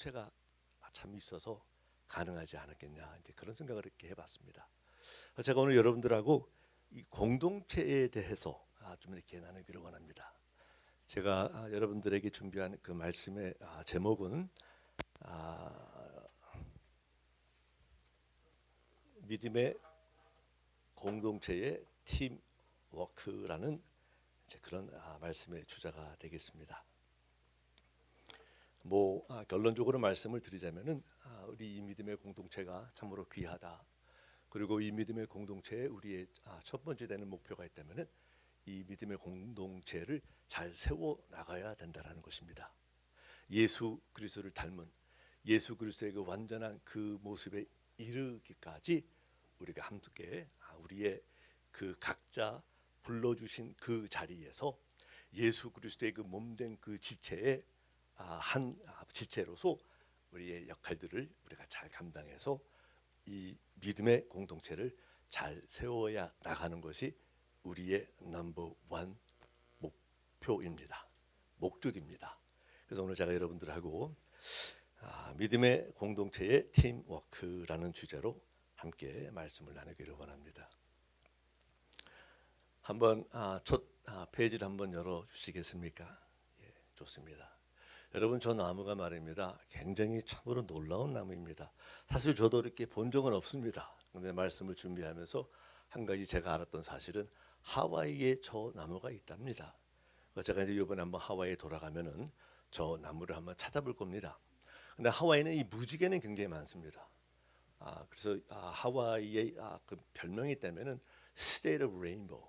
공동체가 참 있어서 가능하지 않았겠냐 이제 그런 생각을 이렇게 해봤습니다. 제가 오늘 여러분들하고 이 공동체에 대해서 좀 이렇게 나누기를 원합니다. 제가 여러분들에게 준비한 그 말씀의 제목은 믿음의 공동체의 팀워크라는 이제 그런 말씀의 주자가 되겠습니다. 결론적으로 말씀을 드리자면은 우리 이 믿음의 공동체가 참으로 귀하다. 그리고 이 믿음의 공동체에 우리의 첫 번째 되는 목표가 있다면은 이 믿음의 공동체를 잘 세워 나가야 된다라는 것입니다. 예수 그리스도를 닮은 예수 그리스도의 그 완전한 그 모습에 이르기까지 우리가 함께 우리의 그 각자 불러주신 그 자리에서 예수 그리스도의 그 몸된 그 지체의 한 지체로서 우리의 역할들을 우리가 잘 감당해서 이 믿음의 공동체를 잘 세워야 나가는 것이 우리의 넘버 원 목표입니다. 목적입니다. 그래서 오늘 제가 여러분들하고 믿음의 공동체의 팀워크라는 주제로 함께 말씀을 나누기를 원합니다. 한번 첫 페이지를 한번 열어 주시겠습니까? 예, 좋습니다. 여러분, 저 나무가 말입니다. 굉장히 참으로 놀라운 나무입니다. 사실 저도 이렇게 본 적은 없습니다. 근데 말씀을 준비하면서 한 가지 제가 알았던 사실은 하와이에 저 나무가 있답니다. 제가 이제 이번에 한번 하와이에 돌아가면은 저 나무를 한번 찾아볼 겁니다. 근데 하와이는 이 무지개는 굉장히 많습니다. 그래서 하와이의 그 별명이 있다면은 State of Rainbow,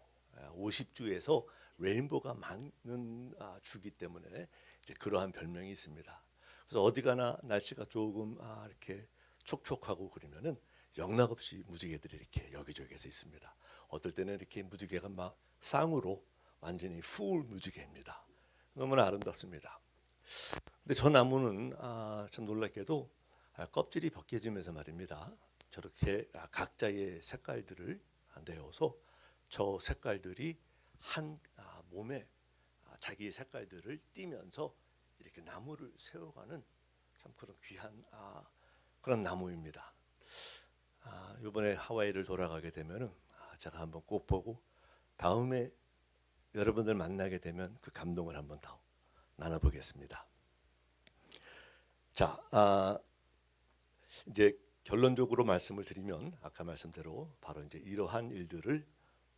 50주에서 레인보우가 많은 주기 때문에 이제 그러한 별명이 있습니다. 그래서 어디 가나 날씨가 조금 이렇게 촉촉하고 그러면은 영락없이 무지개들이 이렇게 여기저기에서 있습니다. 어떨 때는 이렇게 무지개가 막 쌍으로 완전히 풀 무지개입니다. 너무나 아름답습니다. 근데 저 나무는 참 놀랍게도 껍질이 벗겨지면서 말입니다. 저렇게 각자의 색깔들을 내어서 저 색깔들이 한 몸에 자기의 색깔들을 띠면서 이렇게 나무를 세워가는 참 그런 귀한 그런 나무입니다. 이번에 하와이를 돌아가게 되면은 제가 한번 꼭 보고 다음에 여러분들 만나게 되면 그 감동을 한번 더 나눠보겠습니다. 자, 이제 결론적으로 말씀을 드리면 아까 말씀대로 바로 이제 이러한 일들을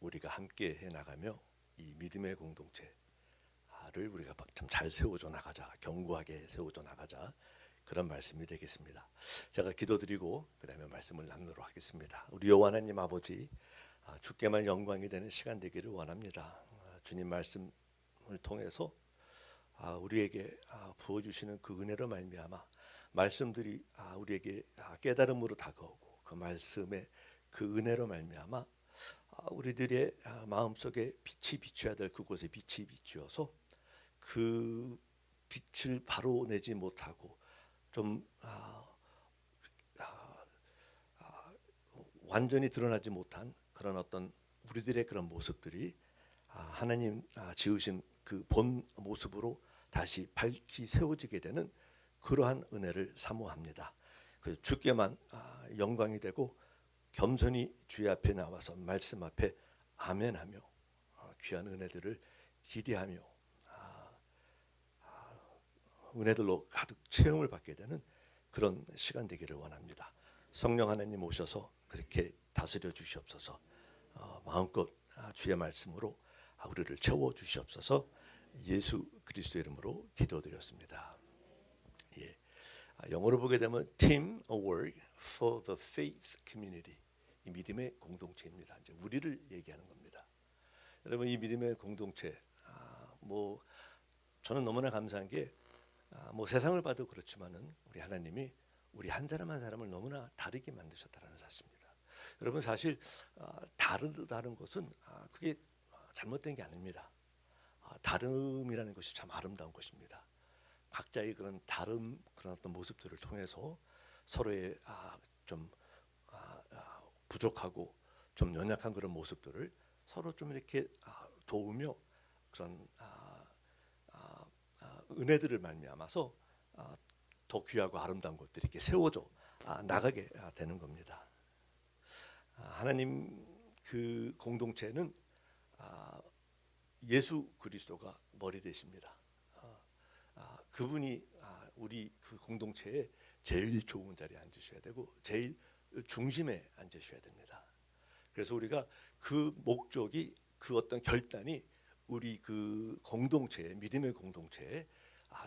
우리가 함께 해 나가며 이 믿음의 공동체를 우리가 참 잘 세워져 나가자, 견고하게 세워져 나가자 그런 말씀이 되겠습니다. 제가 기도드리고 그다음에 말씀을 나누도록 하겠습니다. 우리 여호와 하나님 아버지, 주께만 영광이 되는 시간 되기를 원합니다. 주님 말씀을 통해서 우리에게 부어주시는 그 은혜로 말미암아 말씀들이 우리에게 깨달음으로 다가오고 그 말씀의 그 은혜로 말미암아 우리들의 마음속에 빛이 비춰야 될 그곳에 빛이 비추어서 그 빛을 바로 내지 못하고 좀 완전히 드러나지 못한 그런 어떤 우리들의 그런 모습들이 하나님 지으신 그 본 모습으로 다시 밝히 세워지게 되는 그러한 은혜를 사모합니다. 그 주께만 영광이 되고 겸손히 주의 앞에 나와서 말씀 앞에 아멘하며 귀한 은혜들을 기대하며 은혜들로 가득 체험을 받게 되는 그런 시간 되기를 원합니다. 성령 하나님 오셔서 그렇게 다스려 주시옵소서. 마음껏 주의 말씀으로 우리를 채워 주시옵소서. 예수 그리스도 이름으로 기도드렸습니다. 예. 영어로 보게 되면 Teamwork for the Faith Community, 이 믿음의 공동체입니다. 이제 우리를 얘기하는 겁니다. 여러분, 이 믿음의 공동체, 저는 너무나 감사한 게 세상을 봐도 그렇지만은 우리 하나님이 우리 한 사람 한 사람을 너무나 다르게 만드셨다는 사실입니다. 여러분, 사실 다른 것은 그게 잘못된 게 아닙니다. 다름이라는 것이 참 아름다운 것입니다. 각자의 그런 다른 그런 어떤 모습들을 통해서 서로의 좀 부족하고 좀 연약한 그런 모습들을 서로 좀 이렇게 도우며 그런 은혜들을 말미암아서 더 귀하고 아름다운 것들이 이렇게 세워져 나가게 되는 겁니다. 하나님 그 공동체는 예수 그리스도가 머리 되십니다. 그분이 우리 그 공동체에 제일 좋은 자리에 앉으셔야 되고 제일 중심에 앉으셔야 됩니다. 그래서 우리가 그 목적이 그 어떤 결단이 우리 그 공동체의 믿음의 공동체의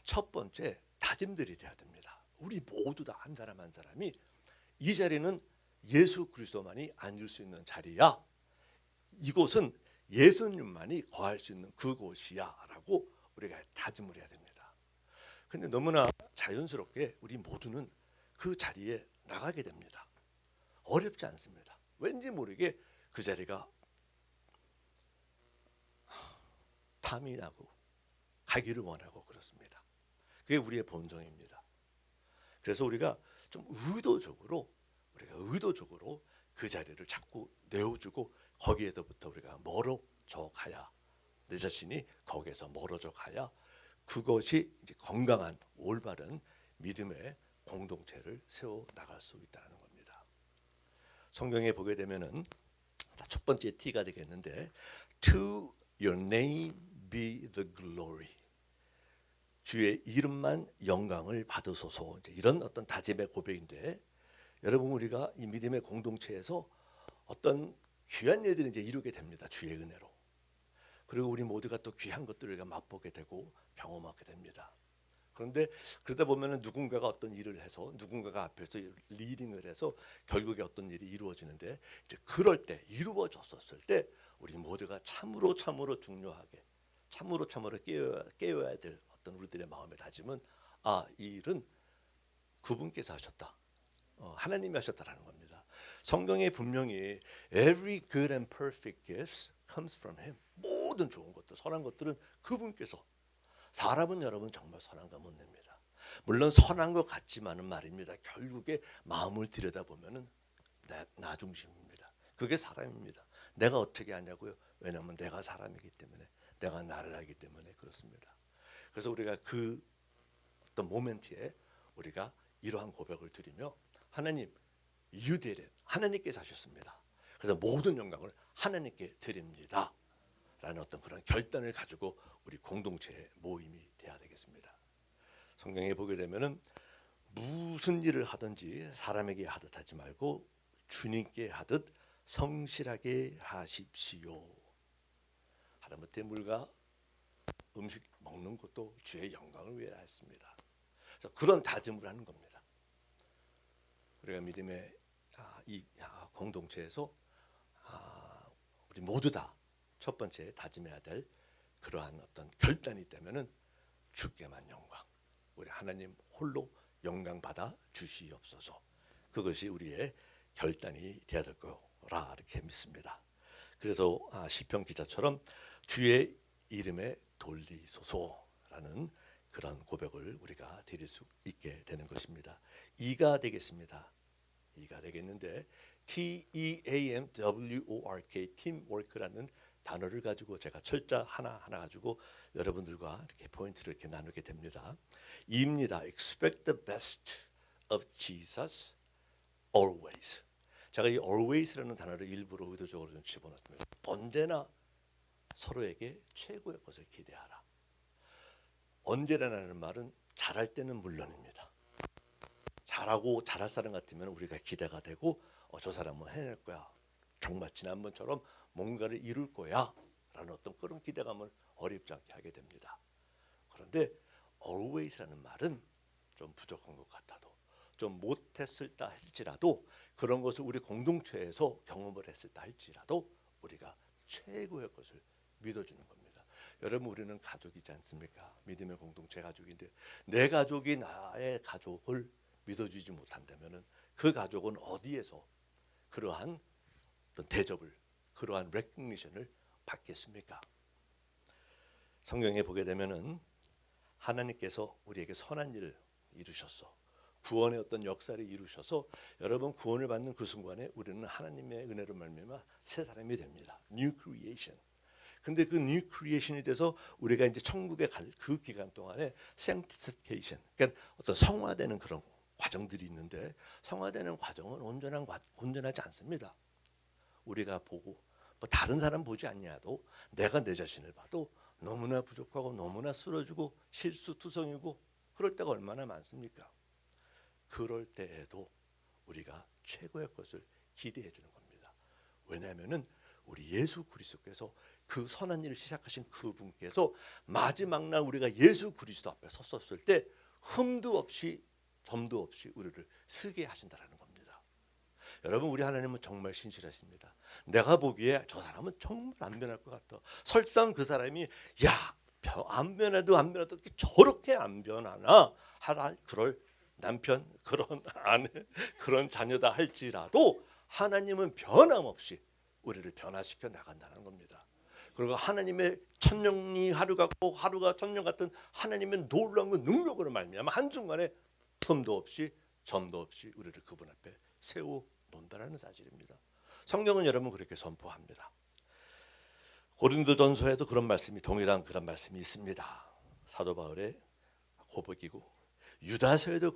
첫 번째 다짐들이 돼야 됩니다. 우리 모두 다 한 사람 한 사람이 이 자리는 예수 그리스도만이 앉을 수 있는 자리야. 이곳은 예수님만이 거할 수 있는 그곳이야라고 우리가 다짐을 해야 됩니다. 근데 너무나 자연스럽게 우리 모두는 그 자리에 나가게 됩니다. 어렵지 않습니다. 왠지 모르게 그 자리가 탐이 나고 가기를 원하고 그렇습니다. 그게 우리의 본성입니다. 그래서 우리가 좀 의도적으로 그 자리를 자꾸 내어주고 거기에서부터 우리가 멀어져 가야, 내 자신이 거기에서 멀어져 가야 그것이 이제 건강한 올바른 믿음의 공동체를 세워 나갈 수 있다는 겁니다. 성경에 보게 되면은 첫 번째 T가 되겠는데, To your name be the glory. 주의 이름만 영광을 받으소서. 이제 이런 어떤 다짐의 고백인데, 여러분 우리가 이 믿음의 공동체에서 어떤 귀한 일들을 이제 이루게 됩니다. 주의 은혜로. 그리고 우리 모두가 또 귀한 것들을 맛보게 되고 경험하게 됩니다. 그런데 그러다 보면은 누군가가 어떤 일을 해서 누군가가 앞에서 리딩을 해서 결국에 어떤 일이 이루어지는데, 이제 그럴 때 이루어졌었을 때 우리 모두가 참으로 중요하게 참으로 깨어야 될 어떤 우리들의 마음의 다짐은, 이 일은 그분께서 하셨다. 하나님이 하셨다라는 겁니다. 성경에 분명히 every good and perfect gift comes from him. 모든 좋은 것들, 선한 것들은 그분께서. 사람은 여러분 정말 선한 거 못 냅니다. 물론 선한 것 같지만은 말입니다. 결국에 마음을 들여다보면은 나 중심입니다. 그게 사람입니다. 내가 어떻게 하냐고요? 왜냐하면 내가 사람이기 때문에, 내가 나를 알기 때문에 그렇습니다. 그래서 우리가 그 어떤 모멘트에 우리가 이러한 고백을 드리며, 하나님, you did it. 하나님께서 하셨습니다. 그래서 모든 영광을 하나님께 드립니다. 라는 어떤 그런 결단을 가지고 우리 공동체의 모임이 돼야 되겠습니다. 성경에 보게 되면은 무슨 일을 하든지 사람에게 하듯 하지 말고 주님께 하듯 성실하게 하십시오. 하다못해 물과 음식 먹는 것도 주의 영광을 위해 했습니다. 그래서 그런 다짐을 하는 겁니다. 우리가 믿음의 이 공동체에서 우리 모두 다 첫 번째 다짐해야 될 그러한 어떤 결단이 있다면은, 주께만 영광, 우리 하나님 홀로 영광 받아 주시옵소서. 그것이 우리의 결단이 되어야 될 거라 이렇게 믿습니다. 그래서 시편 기자처럼 주의 이름에 돌리소서라는 그런 고백을 우리가 드릴 수 있게 되는 것입니다. 2가 되겠습니다. 2가 되겠는데, TEAMWORK, 팀워크라는 단어를 가지고 제가 철자 하나하나 가지고 여러분들과 이렇게 포인트를 이렇게 나누게 됩니다. 2입니다. Expect the best of Jesus always. 제가 이 always라는 단어를 일부러 의도적으로 좀 집어넣습니다. 언제나 서로에게 최고의 것을 기대하라. 언제라는 말은 잘할 때는 물론입니다. 잘하고 잘할 사람 같으면 우리가 기대가 되고, 저 사람은 해낼 거야. 정말 지난번처럼 뭔가를 이룰 거야 라는 어떤 그런 기대감을 어렵지 않게 하게 됩니다. 그런데 always라는 말은 좀 부족한 것 같아도, 좀 못했을다 할지라도, 그런 것을 우리 공동체에서 경험을 했을다 할지라도 우리가 최고의 것을 믿어주는 겁니다. 여러분, 우리는 가족이지 않습니까? 믿음의 공동체 가족인데, 내 가족이 나의 가족을 믿어주지 못한다면 그 가족은 어디에서 그러한 어떤 대접을, 그러한 레코니션을 받겠습니까? 성경에 보게 되면은 하나님께서 우리에게 선한 일을 이루셨어. 구원의 어떤 역사를 이루셔서 여러분 구원을 받는 그 순간에 우리는 하나님의 은혜로 말미암아 새 사람이 됩니다. New creation. 근데 그 뉴 크리에이션이 돼서 우리가 이제 천국에 갈 그 기간 동안에 sanctification, 그러니까 어떤 성화되는 그런 과정들이 있는데 성화되는 과정은 온전하지 않습니다. 우리가 보고 뭐 다른 사람 보지 않냐도 내가 내 자신을 봐도 너무나 부족하고 너무나 쓰러지고 실수투성이고 그럴 때가 얼마나 많습니까? 그럴 때에도 우리가 최고의 것을 기대해 주는 겁니다. 왜냐하면은 우리 예수 그리스도께서 그 선한 일을 시작하신 그분께서 마지막 날 우리가 예수 그리스도 앞에 섰었을 때 흠도 없이 점도 없이 우리를 쓰게 하신다라는 겁니다. 여러분, 우리 하나님은 정말 신실하십니다. 내가 보기에 저 사람은 정말 안 변할 것 같아. 설상 그 사람이 안 변해도 저렇게 안 변하나 하라 그럴 남편, 그런 아내, 그런 자녀다 할지라도 하나님은 변함없이 우리를 변화시켜 나간다는 겁니다. 그리고 하나님의 천년이 하루 같고 하루가 천년 같은 하나님의 놀라운 능력으로 말미암아 한순간에 흠도 없이 점도 없이 우리를 그분 앞에 세워 놓는다는 사실입니다. 성경은 여러분 그렇게 선포합니다. 고린도전서에도 그런 말씀이 동일한 그런 말씀이 있습니다. 사도 바울의 고백이고 유다서에도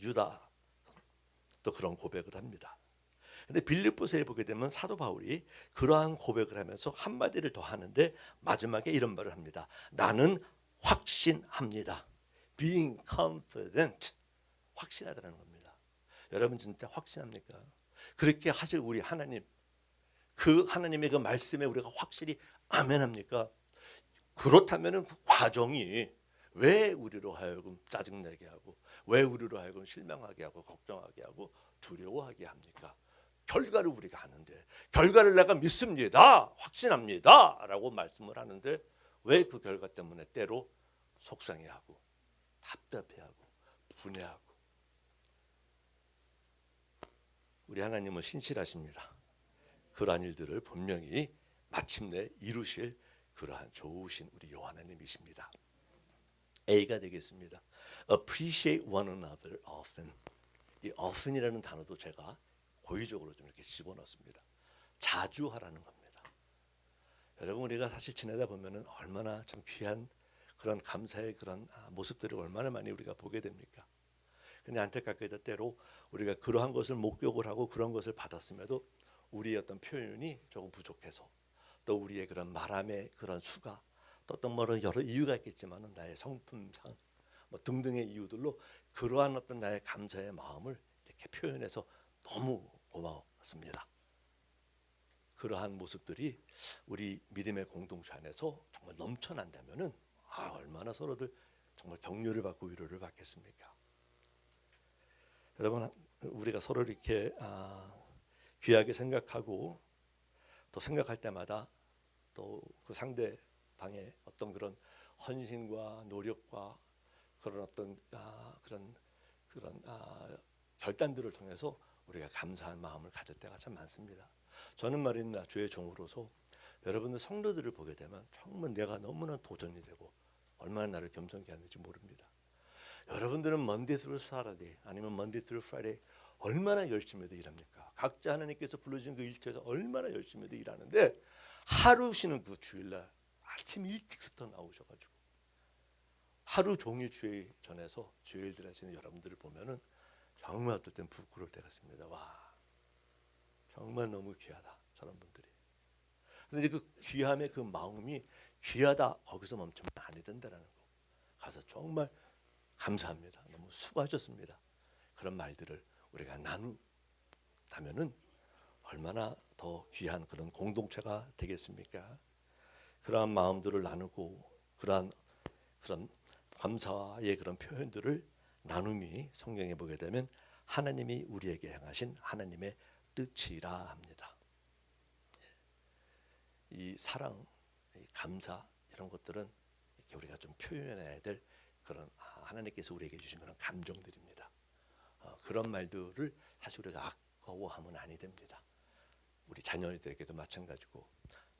유다 또 그런 고백을 합니다. 근데 빌립보서에 보게 되면 사도 바울이 그러한 고백을 하면서 한마디를 더 하는데 마지막에 이런 말을 합니다. 나는 확신합니다. Being confident. 확신하다는 겁니다. 여러분 진짜 확신합니까? 그렇게 하실 우리 하나님, 그 하나님의 그 말씀에 우리가 확실히 아멘합니까? 그렇다면 그 과정이 왜 우리로 하여금 짜증내게 하고 왜 우리로 하여금 실망하게 하고 걱정하게 하고 두려워하게 합니까? 결과를 우리가 아는데 결과를 내가 믿습니다, 확신합니다 라고 말씀을 하는데 왜 그 결과 때문에 때로 속상해하고 답답해하고 분해하고. 우리 하나님은 신실하십니다. 그러한 일들을 분명히 마침내 이루실 그러한 좋으신 우리 요 하나님이십니다. A가 되겠습니다. Appreciate one another often. 이 often이라는 단어도 제가 고의적으로 좀 이렇게 집어넣습니다. 자주 하라는 겁니다. 여러분, 우리가 사실 지내다 보면은 얼마나 참 귀한 그런 감사의 그런 모습들을 얼마나 많이 우리가 보게 됩니까? 근데 안타깝게도 때로 우리가 그러한 것을 목격을 하고 그런 것을 받았음에도 우리의 어떤 표현이 조금 부족해서 또 우리의 그런 말함의 그런 수가 또 어떤 여러 이유가 있겠지만은 나의 성품상 뭐 등등의 이유들로 그러한 어떤 나의 감사의 마음을 이렇게 표현해서 너무 고마웠습니다. 그러한 모습들이 우리 믿음의 공동체 안에서 정말 넘쳐난다면은 얼마나 서로들 정말 격려를 받고 위로를 받겠습니까? 여러분, 우리가 서로 이렇게 귀하게 생각하고 또 생각할 때마다 또 그 상대방의 어떤 그런 헌신과 노력과 그런 어떤 그런 결단들을 통해서 우리가 감사한 마음을 가질 때가 참 많습니다. 저는 말입니다. 주의 종으로서 여러분들 성도들을 보게 되면 정말 내가 너무나 도전이 되고 얼마나 나를 겸손케 하는지 모릅니다. 여러분들은 Monday through Saturday 아니면 Monday through Friday 얼마나 열심히도 일합니까? 각자 하나님께서 불러주신 그 일처에서 얼마나 열심히도 일하는데 하루 쉬는 그 주일날 아침 일찍부터 나오셔가지고 하루 종일 주일 전에서 주일들 하시는 여러분들을 보면은 정말 어떨 땐 부끄러울 때가 있습니다. 와, 정말 너무 귀하다 저런 분들이. 근데 그 귀함의 그 마음이 귀하다 거기서 멈추면 아니 된다라는 거. 가서 정말 감사합니다. 너무 수고하셨습니다. 그런 말들을 우리가 나누다면은 얼마나 더 귀한 그런 공동체가 되겠습니까? 그러한 마음들을 나누고 그런 감사의 그런 표현들을 나눔이 성경에 보게 되면 하나님이 우리에게 행하신 하나님의 뜻이라 합니다. 이 사랑, 이 감사 이런 것들은 이렇게 우리가 좀 표현해야 될 그런 하나님께서 우리에게 주신 그런 감정들입니다. 그런 말들을 사실 우리가 아까워하면 아니 됩니다. 우리 자녀들에게도 마찬가지고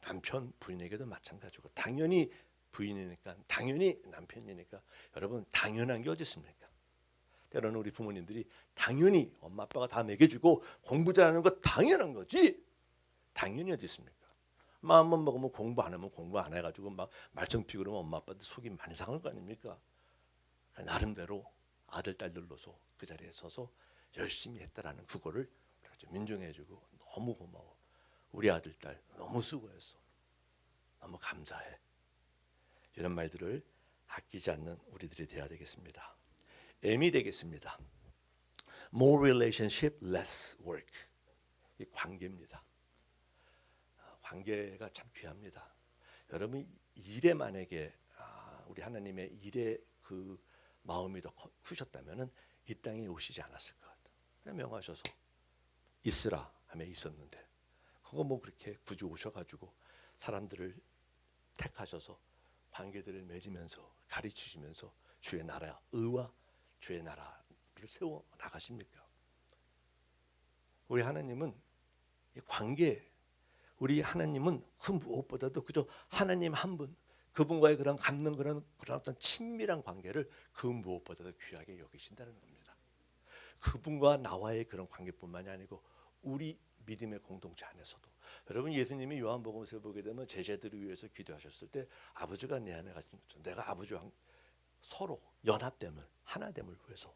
남편 부인에게도 마찬가지고 당연히 부인이니까 당연히 남편이니까 여러분 당연한 게 어디 있습니까? 때로는 우리 부모님들이 당연히 엄마 아빠가 다 먹여주고 공부 잘하는 거 당연한 거지 당연히 어디 있습니까? 마음만 먹으면 공부 안 하면 공부 안 해가지고 막 말썽 피고 그러면 엄마 아빠한테 속이 많이 상할 거 아닙니까? 나름대로 아들 딸들로서 그 자리에 서서 열심히 했다라는 그거를 우리가 좀 인정해주고 너무 고마워. 우리 아들 딸 너무 수고했어. 너무 감사해. 이런 말들을 아끼지 않는 우리들이 되어야 되겠습니다. M이 되겠습니다. More relationship, less work. 이 관계입니다. 관계가 참 귀합니다. 여러분 일에 만약에 우리 하나님의 일에 그 마음이 더 크셨다면은 이 땅에 오시지 않았을 것 같아요. 그냥 명하셔서 있으라 하며 있었는데 그거 뭐 그렇게 굳이 오셔가지고 사람들을 택하셔서 관계들을 맺으면서 가르치시면서 주의 나라 의와 주의 나라를 세워 나가십니까? 우리 하나님은 이 관계, 우리 하나님은 그 무엇보다도 그저 하나님 한 분, 그분과의 그런 갖는 그런 어떤 친밀한 관계를 그 무엇보다도 귀하게 여기신다는 겁니다. 그분과 나와의 그런 관계뿐만이 아니고 우리 믿음의 공동체 안에서도 여러분 예수님이 요한복음에서 보게 되면 제자들을 위해서 기도하셨을 때 아버지가 내 안에 가신 것처럼 내가 아버지와 서로 연합됨을 하나됨을 위해서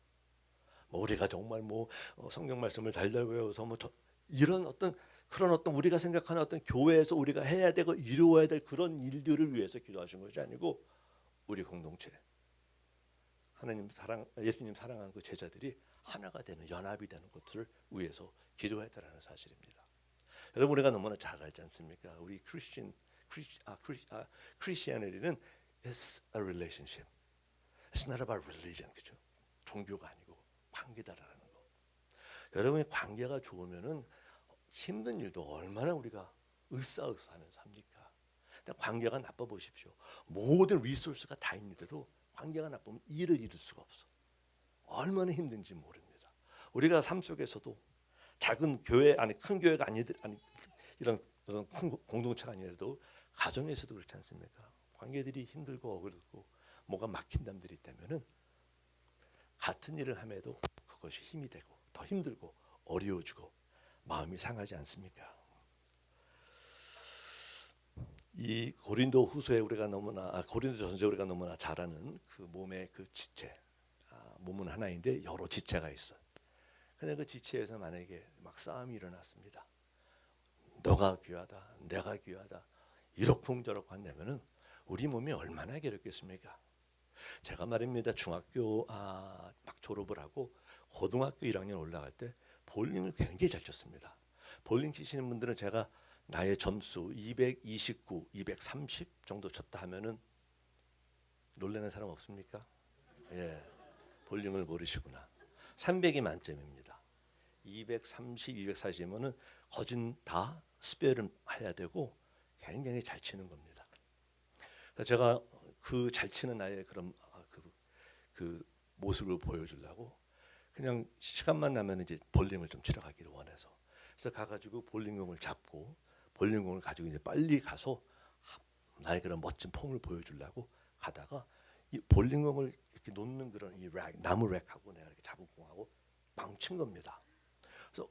뭐 우리가 정말 뭐 성경 말씀을 달달 외워서 뭐 이런 어떤 그런 어떤 우리가 생각하는 어떤 교회에서 우리가 해야 되고 이루어야 될 그런 일들을 위해서 기도하신 것이 아니고 우리 공동체 하나님 사랑 예수님 사랑하는 그 제자들이 하나가 되는 연합이 되는 것들을 위해서 기도했다라는 사실입니다. 여러분 우리가 너무나 잘 알지 않습니까? 우리 크리스티애니티는 is a relationship. It's not about religion. 그죠? 종교가 아니고 관계다라는 거. 여러분의 관계가 좋으면은 힘든 일도 얼마나 우리가 으쌰으쌰하면 삽니까? 관계가 나빠 보십시오. 모든 리소스가 다 있는데도 관계가 나쁘면 일을 이룰 수가 없어. 얼마나 힘든지 모릅니다. 우리가 삶 속에서도 작은 교회 아니 큰 교회가 아니 이런 큰 공동체가 아니라도 가정에서도 그렇지 않습니까? 관계들이 힘들고 어렵고 뭐가 막힌 담들이 있다면은 같은 일을 함에도 그것이 힘이 되고 더 힘들고 어려워지고 마음이 상하지 않습니까? 이 고린도 후서에 우리가 너무나 고린도 전서에 우리가 너무나 잘 아는 그 몸의 그 지체 몸은 하나인데 여러 지체가 있어. 근데 그 지체에서 만약에 막 싸움이 일어났습니다. 너가 귀하다, 내가 귀하다, 이러쿵저러쿵 한다면은 우리 몸이 얼마나 괴롭겠습니까? 제가 말입니다. 중학교 막 졸업을 하고 고등학교 1학년 올라갈 때 볼링을 굉장히 잘 쳤습니다. 볼링 치시는 분들은 제가 나의 점수 229, 230 정도 쳤다 하면은 놀라는 사람 없습니까? 예, 볼링을 모르시구나. 300이 만점입니다. 230, 240이면은 거진 다 스페어를 해야 되고 굉장히 잘 치는 겁니다. 그래서 제가 그 잘 치는 나의 그런 그 모습을 보여주려고 그냥 시간만 나면 이제 볼링을 좀 치러 가기를 원해서 그래서 가가지고 볼링공을 잡고 볼링공을 가지고 이제 빨리 가서 나의 그런 멋진 폼을 보여주려고 가다가 이 볼링공을 이렇게 놓는 그런 이 랙, 나무 랙하고 내가 이렇게 잡은 공하고 망친 겁니다. 그래서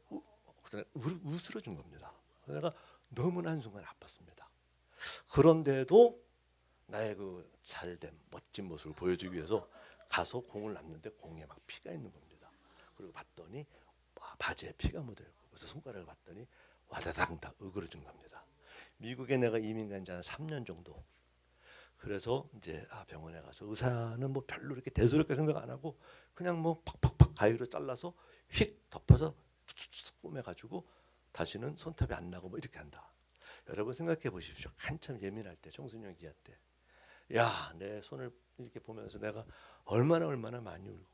으스러진 겁니다. 내가 너무나 한순간 아팠습니다. 그런데도 나의 그 잘된 멋진 모습을 보여주기 위해서 가서 공을 놨는데 공에 막 피가 있는 겁니다. 그리고 봤더니 바지에 피가 묻어 있고 그래서 손가락을 봤더니 와다당 다 으그러진 겁니다. 미국에 내가 이민 간 지 한 3년 정도. 그래서 이제 병원에 가서 의사는 뭐 별로 이렇게 대수롭게 생각 안 하고 그냥 뭐 팍팍팍 가위로 잘라서 휙 덮어서 꾸며가지고 다시는 손톱이 안 나고 뭐 이렇게 한다. 여러분 생각해 보십시오. 한참 예민할 때 청소년 기할 때, 야, 내 손을 이렇게 보면서 내가 얼마나 많이 울고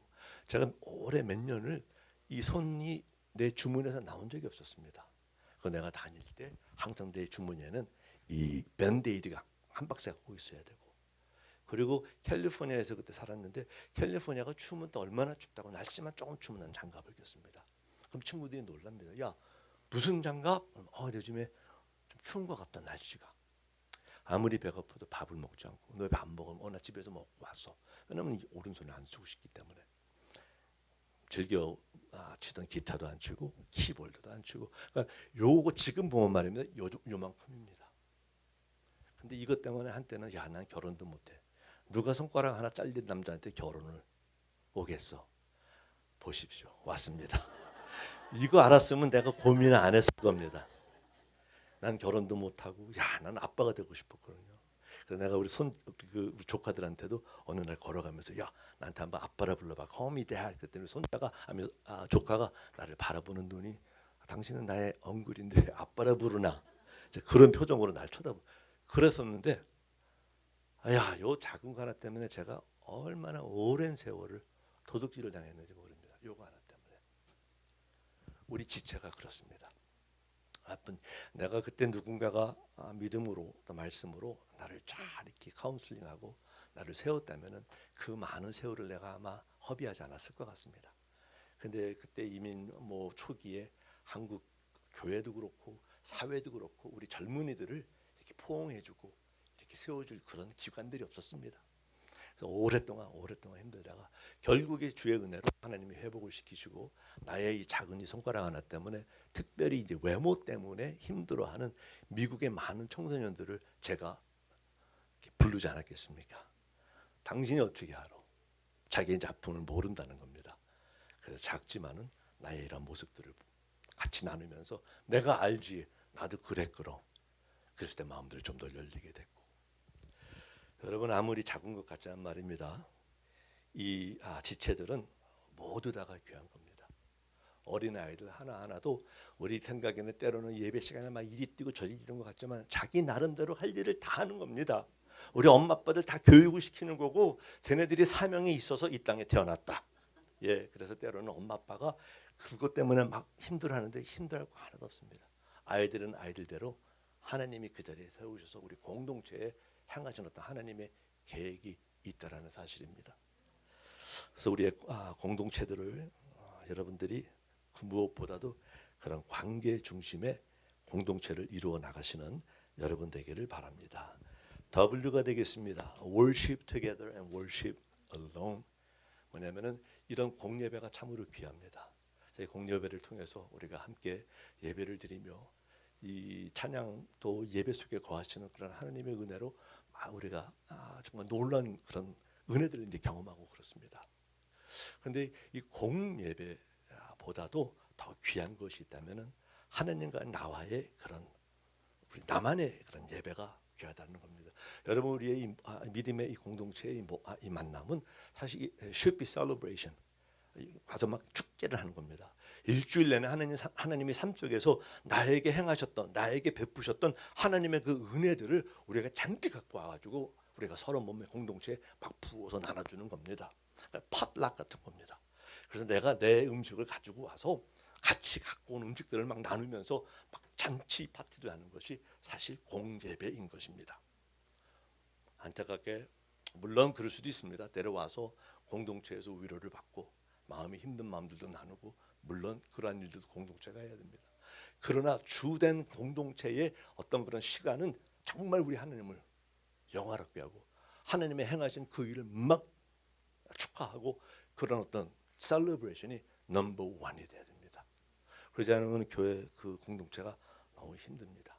제가 올해 몇 년을 이 손이 내 주머니에서 나온 적이 없었습니다. 그 내가 다닐 때 항상 내 주머니에는 이 밴드에이드가 한 박스가 꼭 있어야 되고 그리고 캘리포니아에서 그때 살았는데 캘리포니아가 추우면 또 얼마나 춥다고 날씨만 조금 추우면 난 장갑을 꼈습니다. 그럼 친구들이 놀랍니다. 야, 무슨 장갑? 요즘에 좀 추운 것 같다 날씨가. 아무리 배고파도 밥을 먹지 않고 너 왜 안 먹으면 나 집에서 먹고 왔어. 왜냐면 오른손을 안 쓰고 싶기 때문에. 즐겨 치던 기타도 안 치고 키보드도 안 치고 그러니까 요거 지금 보면 말입니다. 요만큼입니다. 근데 이것 때문에 한때는 야, 난 결혼도 못해. 누가 손가락 하나 잘린 남자한테 결혼을 오겠어. 보십시오. 왔습니다. 이거 알았으면 내가 고민을 안 했을 겁니다. 난 결혼도 못하고 야, 난 아빠가 되고 싶었거든요. 그래서 내가 우리 조카들한테도 어느 날 걸어가면서 야, 나한테 한번 아빠라 불러봐. Call me dad. 그랬더니 조카가 나를 바라보는 눈이 당신은 나의 엉글인데 아빠라 부르나. 그런 표정으로 날 쳐다보. 그랬었는데 야, 요 작은 거 하나 때문에 제가 얼마나 오랜 세월을 도둑질을 당했는지 모릅니다. 요거 하나 때문에. 우리 지체가 그렇습니다. 내가 그때 누군가가 믿음으로 또 말씀으로 나를 잘 이렇게 카운슬링하고 나를 세웠다면은 그 많은 세월을 내가 아마 허비하지 않았을 것 같습니다. 근데 그때 이민 초기에 한국 교회도 그렇고 사회도 그렇고 우리 젊은이들을 이렇게 포옹해주고 이렇게 세워줄 그런 기관들이 없었습니다. 그래서 오랫동안 힘들다가 결국에 주의 은혜로 하나님이 회복을 시키시고 나의 이 작은 이 손가락 하나 때문에 특별히 이제 외모 때문에 힘들어하는 미국의 많은 청소년들을 제가 부르지 않았겠습니까? 당신이 어떻게 알아? 자기의 작품을 모른다는 겁니다. 그래서 작지만은 나의 이런 모습들을 같이 나누면서 내가 알지, 나도 그랬거든. 그랬을 때 마음들이 좀 더 열리게 됐고. 여러분, 아무리 작은 것 같지만 말입니다. 이 지체들은 모두 다가 귀한 겁니다. 어린아이들 하나하나도 우리 생각에는 때로는 예배 시간에 막 이리 뛰고 저리 뛰는 것 같지만 자기 나름대로 할 일을 다 하는 겁니다. 우리 엄마 아빠들 다 교육을 시키는 거고 쟤네들이 사명이 있어서 이 땅에 태어났다. 예, 그래서 때로는 엄마 아빠가 그것 때문에 막 힘들어하는데 힘들할 거 하나도 없습니다. 아이들은 아이들대로 하나님이 그 자리에 세우셔서 우리 공동체에 향하신 어떤 하나님의 계획이 있다라는 사실입니다. 그래서 우리의 공동체들을 여러분들이 그 무엇보다도 그런 관계 중심의 공동체를 이루어 나가시는 여러분 되기를 바랍니다. W가 되겠습니다. Worship together and worship alone. 뭐냐면은 이런 공예배가 참으로 귀합니다. 저희 공예배를 통해서 우리가 함께 예배를 드리며 이 찬양도 예배 속에 거하시는 그런 하나님의 은혜로 우리가 정말 놀라운 그런 은혜들을 이제 경험하고 그렇습니다. 그런데 이 공예배보다도 더 귀한 것이 있다면은 하나님과 나와의 그런 우리 나만의 그런 예배가 귀하다는 겁니다. 여러분, 우리의 이 믿음의 이 공동체의 이 만남은 사실 should be celebration. 와서 막 축제를 하는 겁니다. 일주일 내내 하나님이 삶 속에서 나에게 행하셨던, 나에게 베푸셨던 하나님의 그 은혜들을 우리가 잔뜩 갖고 와가지고 우리가 서로 몸의 공동체에 막 부어서 나눠주는 겁니다. 팟락 같은 겁니다. 그래서 내가 내 음식을 가지고 와서 같이 갖고 온 음식들을 막 나누면서 막 잔치 파티를 하는 것이 사실 공예배인 것입니다. 안타깝게 물론 그럴 수도 있습니다. 데려와서 공동체에서 위로를 받고 마음이 힘든 마음들도 나누고 물론 그러한 일들도 공동체가 해야 됩니다. 그러나 주된 공동체의 어떤 그런 시간은 정말 우리 하나님을 영화롭게 하고 하나님의 행하신 그 일을 막 축하하고 그런 어떤 셀러브레이션이 넘버 원이 돼야 됩니다. 그러지 않으면 교회 그 공동체가 너무 힘듭니다.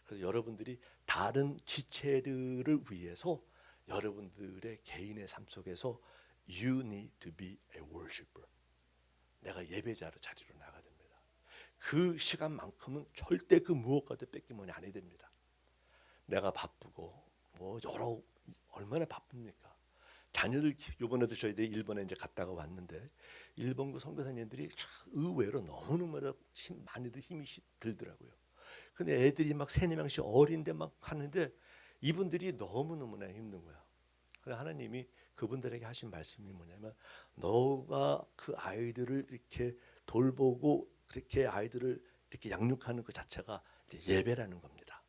그래서 여러분들이 다른 지체들을 위해서 여러분들의 개인의 삶 속에서 You need to be a worshiper. 내가 예배자로 자리로 나가야 됩니다. 그 시간만큼은 절대 그 무엇과도 뺏기면 아니 됩니다. 내가 바쁘고 얼마나 바쁩니까? 자녀들 이번에도 저희들이 일본에 이제 갔다가 왔는데 일본 그 선교사님들이 의외로 너무너무 많이들 힘이 들더라고요. 근데 애들이 막 3-4명씩 어린데 막 하는데 이분들이 너무너무나 힘든 거야. 그래서 하나님이 그분들에게 하신 말씀이 뭐냐면 너가 그 아이들을 이렇게 돌보고 그렇게 아이들을 이렇게 양육하는 그 자체가 이제 예배라는 겁니다.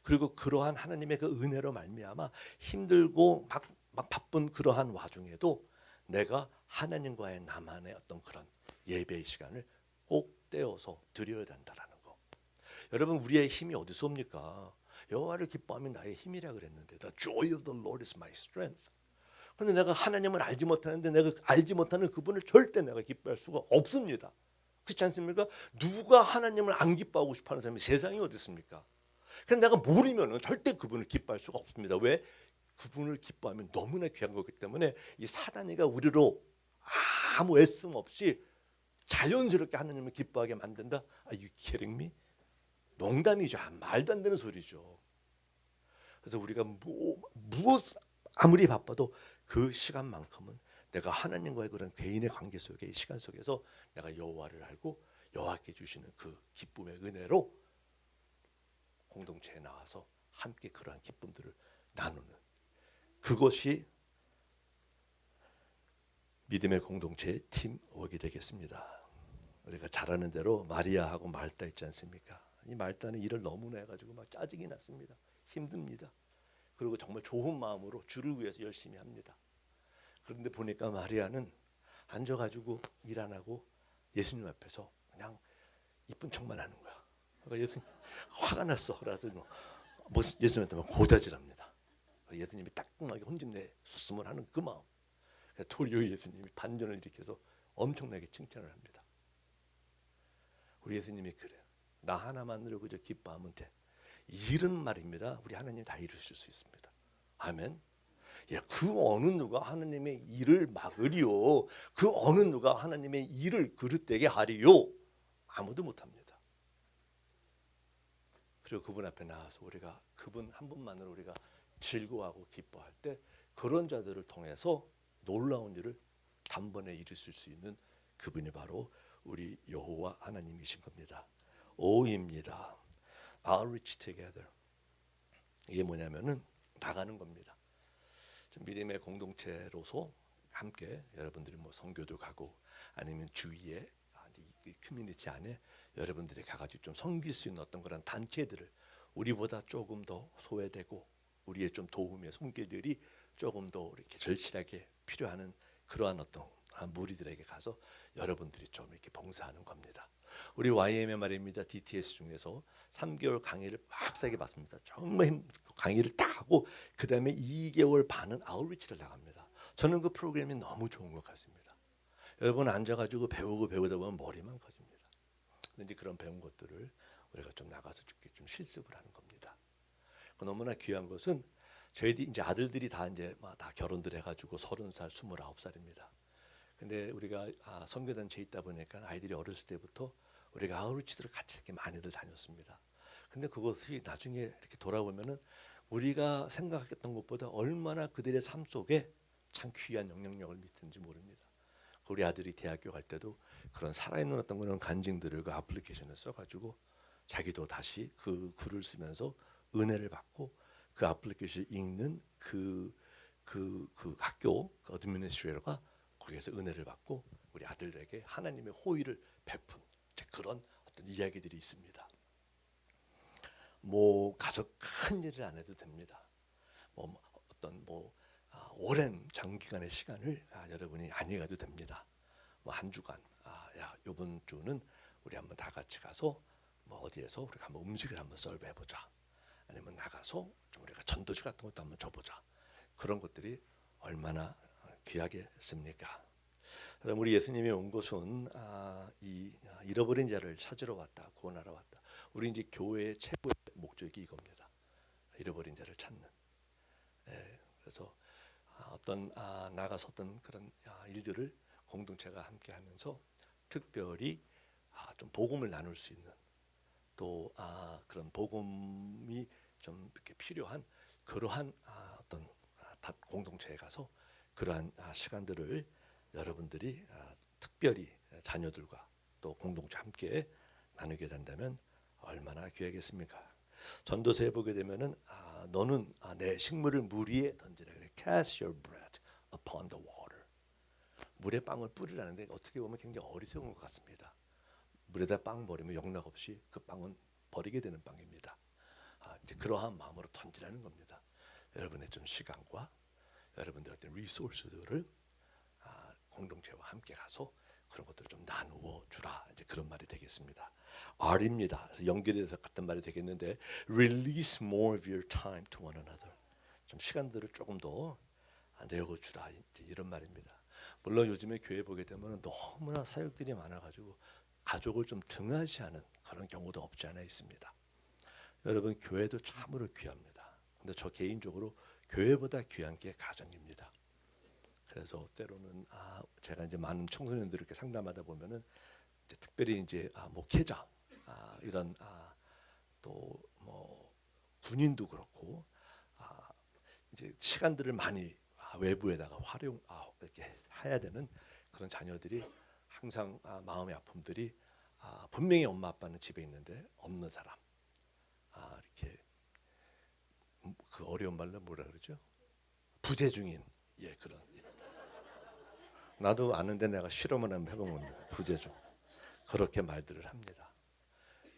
그리고 그러한 하나님의 그 은혜로 말미암아 힘들고 막 바쁜 그러한 와중에도 내가 하나님과의 나만의 어떤 그런 예배의 시간을 꼭 떼어서 드려야 된다라는 거. 여러분, 우리의 힘이 어디서 옵니까? 여호와를 기뻐하면 나의 힘이라 그랬는데 The joy of the Lord is my strength. 그런데 내가 하나님을 알지 못하는데 내가 알지 못하는 그분을 절대 내가 기뻐할 수가 없습니다. 그렇지 않습니까? 누가 하나님을 안 기뻐하고 싶어하는 사람이 세상에 어디 있습니까? 그래서 내가 모르면은 절대 그분을 기뻐할 수가 없습니다. 왜? 그분을 기뻐하면 너무나 귀한 거기 때문에 이 사단이가 우리로 아무 애씀 없이 자연스럽게 하나님을 기뻐하게 만든다. Are you kidding me? 농담이죠. 말도 안 되는 소리죠. 그래서 우리가 무엇 아무리 바빠도 그 시간만큼은 내가 하나님과의 그런 개인의 관계 속에 이 시간 속에서 내가 여호와를 알고 여호와께 주시는 그 기쁨의 은혜로 공동체에 나와서 함께 그러한 기쁨들을 나누는 그것이 믿음의 공동체의 팀워크가 되겠습니다. 우리가 잘 아는 대로 마리아하고 말다 있지 않습니까? 이 말다는 일을 너무나 해가지고 막 짜증이 났습니다. 힘듭니다. 그리고 정말 좋은 마음으로 주를 위해서 열심히 합니다. 그런데 보니까 마리아는 앉아가지고 일 안 하고 예수님 앞에서 그냥 이쁜 척만 하는 거야. 그러니까 예수님 화가 났어. 그래서 뭐 예수님한테 막 고자질합니다. 예수님이 따끔하게 혼집내 sus음을 하는 그 마음. 도리어 예수님이 반전을 일으켜서 엄청나게 칭찬을 합니다. 우리 예수님이 그래요. 나 하나만으로 그저 기뻐하면 돼. 일은 말입니다. 우리 하나님 다 이루실 수 있습니다. 아멘. 예, 그 어느 누가 하나님의 일을 막으리요. 그 어느 누가 하나님의 일을 그릇되게 하리요. 아무도 못합니다. 그리고 그분 앞에 나와서 우리가 그분 한 분만으로 우리가 즐거워하고 기뻐할 때 그런 자들을 통해서 놀라운 일을 단번에 이루실 수 있는 그분이 바로 우리 여호와 하나님이신 겁니다. 오입니다. Outreach together. 이게 뭐냐면은 나가는 겁니다. 믿음의 공동체로서 함께 여러분들이 뭐 선교도 가고 아니면 주위에 이 커뮤니티 안에 여러분들이 가가지고 좀 섬길 수 있는 어떤 그런 단체들을 우리보다 조금 더 소외되고 우리의 좀 도움의 손길들이 조금 더 이렇게 절실하게 필요하는 그러한 어떤 무리들에게 가서 여러분들이 좀 이렇게 봉사하는 겁니다. 우리 YM의 말입니다. DTS 중에서 3개월 강의를 빡세게 받습니다. 정말 강의를 딱 하고 그 다음에 2개월 반은 아웃리치를 나갑니다. 저는 그 프로그램이 너무 좋은 것 같습니다. 여러분 앉아가지고 배우다 보면 머리만 커집니다. 근데 그런 배운 것들을 우리가 좀 나가서 좀 실습을 하는 겁니다. 너무나 귀한 것은 저희들이 이제 아들들이 다 이제 다 결혼들 해가지고 30살, 29살입니다. 근데 우리가 선교단체에 있다 보니까 아이들이 어렸을 때부터 우리가 아우리치들을 같이 이렇게 많이들 다녔습니다. 근데 그것이 나중에 이렇게 돌아보면은 우리가 생각했던 것보다 얼마나 그들의 삶 속에 참 귀한 영향력을 미치는지 모릅니다. 우리 아들이 대학교 갈 때도 그런 살아있는 어떤 그런 간증들을 그 애플리케이션에 써가지고 자기도 다시 그 글을 쓰면서 은혜를 받고 그 애플리케이션을 읽는 그 학교 그 어드미니스트레이터가 거기에서 은혜를 받고 우리 아들에게 하나님의 호의를 베푼 그런 어떤 이야기들이 있습니다. 뭐 가서 큰 일을 안 해도 됩니다. 어떤 오랜 장기간의 시간을 여러분이 안 해가도 됩니다. 한 주간, 야 이번 주는 우리 한번 다 같이 가서 어디에서 우리가 한번 음식을 한번 서브해보자. 아니면 나가서 좀 우리가 전도지 같은 것도 한번 줘보자. 그런 것들이 얼마나 귀하겠습니까? 우리 예수님이 온 것은 이 잃어버린 자를 찾으러 왔다, 구원하러 왔다. 우리 이제 교회의 최고의 목적이 이겁니다. 잃어버린 자를 찾는. 그래서 어떤 나가서 어떤 그런 일들을 공동체가 함께하면서 특별히 좀 복음을 나눌 수 있는 또 그런 복음이 좀 이렇게 필요한 그러한 어떤 공동체에 가서 그러한 시간들을 여러분들이 특별히 자녀들과 또 공동체 함께 나누게 된다면 얼마나 귀하겠습니까? 전도서에 보게 되면은 너는 내 식물을 물 위에 던지라 그래. Cast your bread upon the water. 물에 빵을 뿌리라는데 어떻게 보면 굉장히 어리석은 것 같습니다. 물에다 빵 버리면 영락 없이 그 빵은 버리게 되는 빵입니다. 이제 그러한 마음으로 던지라는 겁니다. 여러분의 좀 시간과 여러분들의 어떤 리소스들을 공동체와 함께 가서 그런 것들을 좀 나누어 주라. 이제 그런 말이 되겠습니다. R입니다. 그래서 연결해서 같은 말이 되겠는데 release more of your time to one another. 좀 시간들을 조금 더 내어 주라. 이제 이런 말입니다. 물론 요즘에 교회 보게 되면 너무나 사역들이 많아가지고 가족을 좀 등한시하는 그런 경우도 없지 않아 있습니다. 여러분 교회도 참으로 귀합니다. 근데 저 개인적으로 교회보다 귀한 게 가정입니다. 그래서 때로는 제가 이제 많은 청소년들 이렇게 상담하다 보면은 이제 특별히 이제 목회자 이런 또 뭐 군인도 그렇고 이제 시간들을 많이 외부에다가 활용 이렇게 해야 되는 그런 자녀들이 항상 마음의 아픔들이 분명히 엄마 아빠는 집에 있는데 없는 사람 이렇게 그 어려운 말로 뭐라 그러죠? 부재중인 그런 나도 아는데 내가 실험을 한번 해본 겁니다. 부재중 그렇게 말들을 합니다.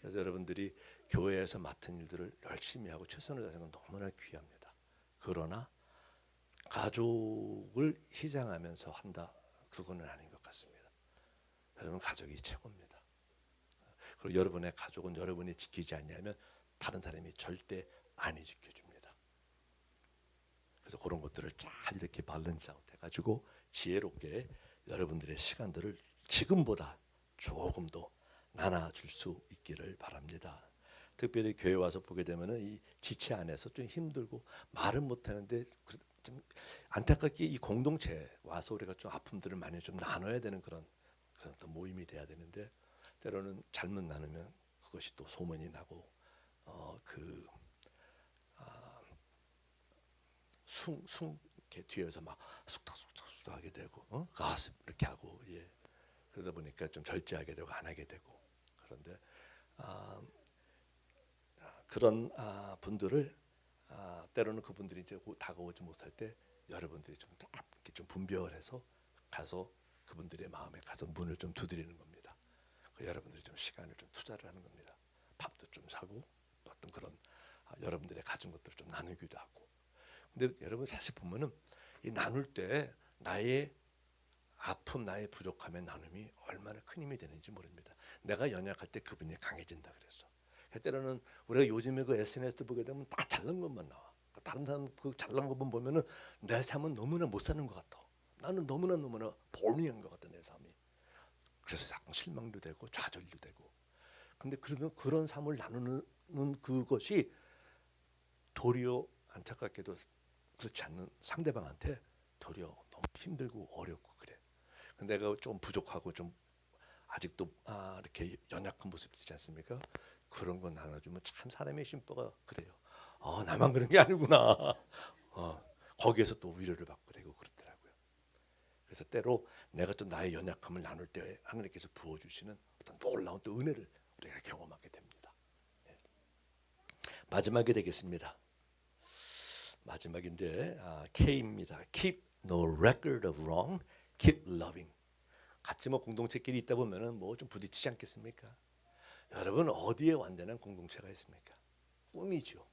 그래서 여러분들이 교회에서 맡은 일들을 열심히 하고 최선을 다하는 건 너무나 귀합니다. 그러나 가족을 희생하면서 한다 그거는 아닌 것 같습니다. 여러분 가족이 최고입니다. 그리고 여러분의 가족은 여러분이 지키지 않냐면 다른 사람이 절대 안 지켜줍니다. 그래서 그런 것들을 잘 이렇게 밸런스 아웃 해가지고 지혜롭게 여러분들의 시간들을 지금보다 조금 더 나눠줄 수 있기를 바랍니다. 특별히 교회 와서 보게 되면은 이 지체 안에서 좀 힘들고 말은 못하는데 좀 안타깝게 이 공동체 와서 우리가 좀 아픔들을 많이 좀 나눠야 되는 그런 또 모임이 돼야 되는데 때로는 잘못 나누면 그것이 또 소문이 나고 이렇게 뒤에서 막 쑥닥쑥닥 하게 되고 가슴 이렇게 하고 그러다 보니까 좀 절제하게 되고 안 하게 되고 그런데 그런 분들을 때로는 그분들이 이제 다가오지 못할 때 여러분들이 좀 이렇게 좀 분별해서 가서 그분들의 마음에 가서 문을 좀 두드리는 겁니다. 여러분들이 좀 시간을 좀 투자를 하는 겁니다. 밥도 좀 사고 또 어떤 그런 여러분들의 가진 것들을 좀 나누기도 하고. 근데 여러분 사실 보면은 이 나눌 때 나의 아픔, 나의 부족함의 나눔이 얼마나 큰 힘이 되는지 모릅니다. 내가 연약할 때 그분이 강해진다 그랬어. 때로는 우리가 요즘에 그 SNS도 보게 되면 다 잘난 것만 나와. 다른 사람 그 잘난 것만 보면은 내 삶은 너무나 못 사는 것 같아. 나는 너무나 보링한 것 같아 내 삶이. 그래서 자꾸 실망도 되고 좌절도 되고. 근데 그런 삶을 나누는 그것이 도리어 안타깝게도 그렇지 않는 상대방한테 도리어 너무 힘들고 어렵고 그래. 근데 내가 좀 부족하고 좀 아직도 이렇게 연약한 모습이 있지 않습니까? 그런 거 나눠주면 참 사람의 심보가 그래요. 나만 그런 게 아니구나. 거기에서 또 위로를 받고 되고 그렇더라고요. 그래서 때로 내가 좀 나의 연약함을 나눌 때 하나님께서 부어주시는 어떤 놀라운 또 은혜를 우리가 경험하게 됩니다. 마지막이 되겠습니다. 마지막인데 K입니다. Keep no record of wrong. Keep loving. 같이 공동체끼리 있다 보면은 좀 부딪히지 않겠습니까? 여러분 어디에 완전한 공동체가 있습니까? 꿈이죠.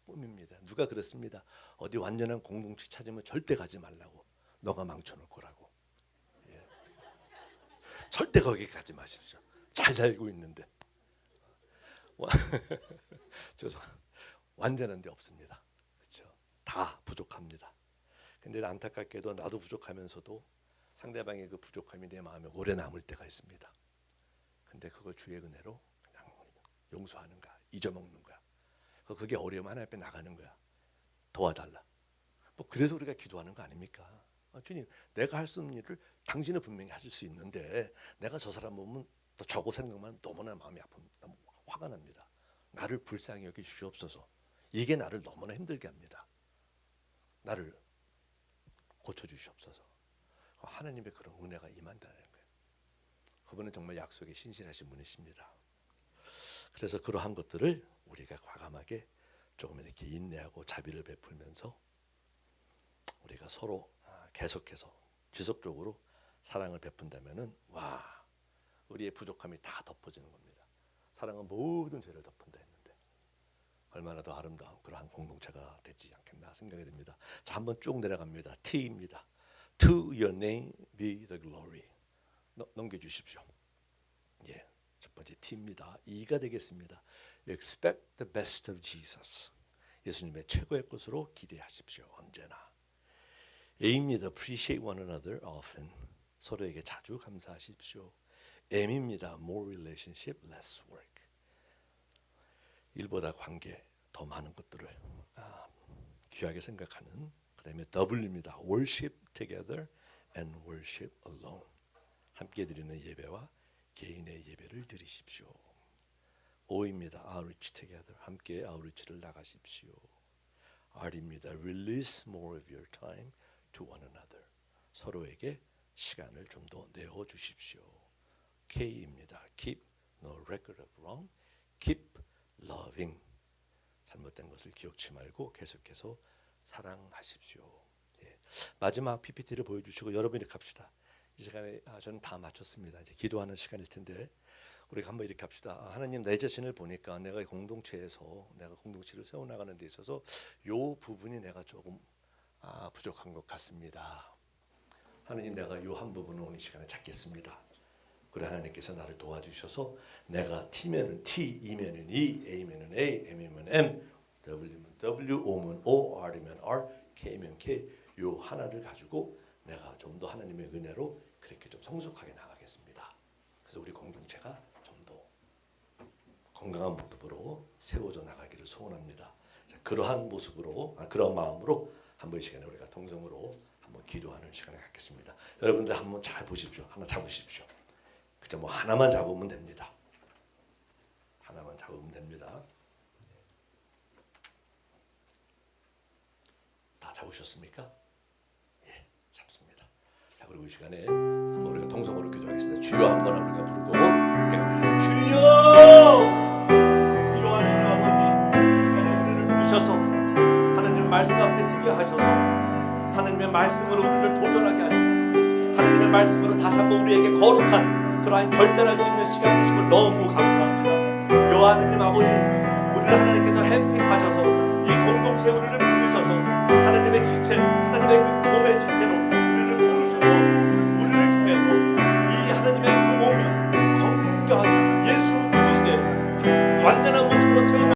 꿈입니다. 누가 그랬습니다. 어디 완전한 공동체 찾으면 절대 가지 말라고. 너가 망쳐놓을 거라고. 절대 거기 가지 마십시오. 잘 살고 있는데. 완전한 데 없습니다. 그렇죠? 다 부족합니다. 근데 안타깝게도 나도 부족하면서도 상대방의 그 부족함이 내 마음에 오래 남을 때가 있습니다. 근데 그걸 주의 은혜로 그냥 용서하는 거야. 잊어먹는 거야. 그게 어려움 하나 앞에 나가는 거야. 도와달라. 그래서 우리가 기도하는 거 아닙니까? 주님, 내가 할 수 없는 일을 당신은 분명히 하실 수 있는데 내가 저 사람 보면 또 저거 생각만 너무나 마음이 아픈, 너무 화가 납니다. 나를 불쌍히 여기 주시옵소서. 이게 나를 너무나 힘들게 합니다. 나를 고쳐주시옵소서. 하나님의 그런 은혜가 임한다는 거예요. 그분은 정말 약속에 신실하신 분이십니다. 그래서 그러한 것들을 우리가 과감하게 조금 이렇게 인내하고 자비를 베풀면서 우리가 서로 계속해서 지속적으로 사랑을 베푼다면은 우리의 부족함이 다 덮어지는 겁니다. 사랑은 모든 죄를 덮은다 했는데 얼마나 더 아름다운 그러한 공동체가 되지 않겠나 생각이 듭니다. 자, 한번 쭉 내려갑니다. T입니다. To your name be the glory. 넘겨주십시오. 첫 번째 T입니다. E가 되겠습니다. Expect the best of Jesus. 예수님의 최고의 것으로 기대하십시오. 언제나. A입니다. Appreciate one another often. 서로에게 자주 감사하십시오. M입니다. More relationship, less work. 일보다 관계 더 많은 것들을 귀하게 생각하는. 그다음에 W입니다. Worship together and worship alone. 함께 드리는 예배와 개인의 예배를 드리십시오. O입니다. Outreach together. 함께 아우리치를 나가십시오. R입니다. Release more of your time to one another. 서로에게 시간을 좀 더 내어 주십시오. K입니다. Keep no record of wrong. Keep loving. 잘못된 것을 기억치 말고 계속해서 사랑하십시오. 예. 마지막 PPT를 보여주시고 여러분이 갑시다. 이 시간에 저는 다 마쳤습니다. 이제 기도하는 시간일 텐데 우리가 한번 이렇게 합시다. 하나님, 내 자신을 보니까 내가 공동체에서 내가 공동체를 세워나가는 데 있어서 요 부분이 내가 조금 부족한 것 같습니다. 하나님, 내가 요 한 부분을 오늘 시간에 찾겠습니다. 그래 하나님께서 나를 도와주셔서 내가 T면은 T, E면은 E, A면은 A, M이면 M, W면 W, O면 O, R이면 R, K면 K 요 하나를 가지고 내가 좀 더 하나님의 은혜로 그렇게 좀 성숙하게 나가겠습니다. 그래서 우리 공동체가 좀 더 건강한 모습으로 세워져 나가기를 소원합니다. 자, 그러한 모습으로 그런 마음으로 한번 이 시간에 우리가 동성으로 한번 기도하는 시간을 갖겠습니다. 여러분들 한번 잘 보십시오. 하나 잡으십시오. 그저 뭐 하나만 잡으면 됩니다. 하나만 잡으면 됩니다. 다 잡으셨습니까? 예, 잡습니다. 자, 그리고 이 시간에 우리가 동성으로 기도하겠습니다. 주여 한번 우리가 부르고 주여! 이러한 하나님 아버지, 이 시간에 우리를 부르셔서 하나님의 말씀 앞에 서게 하셔서 하나님의 말씀으로 우리를 도전하게 하시고 하나님의 말씀으로 다시 한번 우리에게 거룩한 그러한 결단할 수 있는 시간 주심을 너무 감사합니다. 여호와 하나님 아버지, 우리를 하나님께서 handpick하셔서 이 공동체에 우리를 부르셔서 하나님의 지체, 하나님의 그 몸의 지체로 우리를 부르셔서 우리를 통해서 이 하나님의 그 몸이 건강한 예수 그리스도의 완전한 모습으로 세워나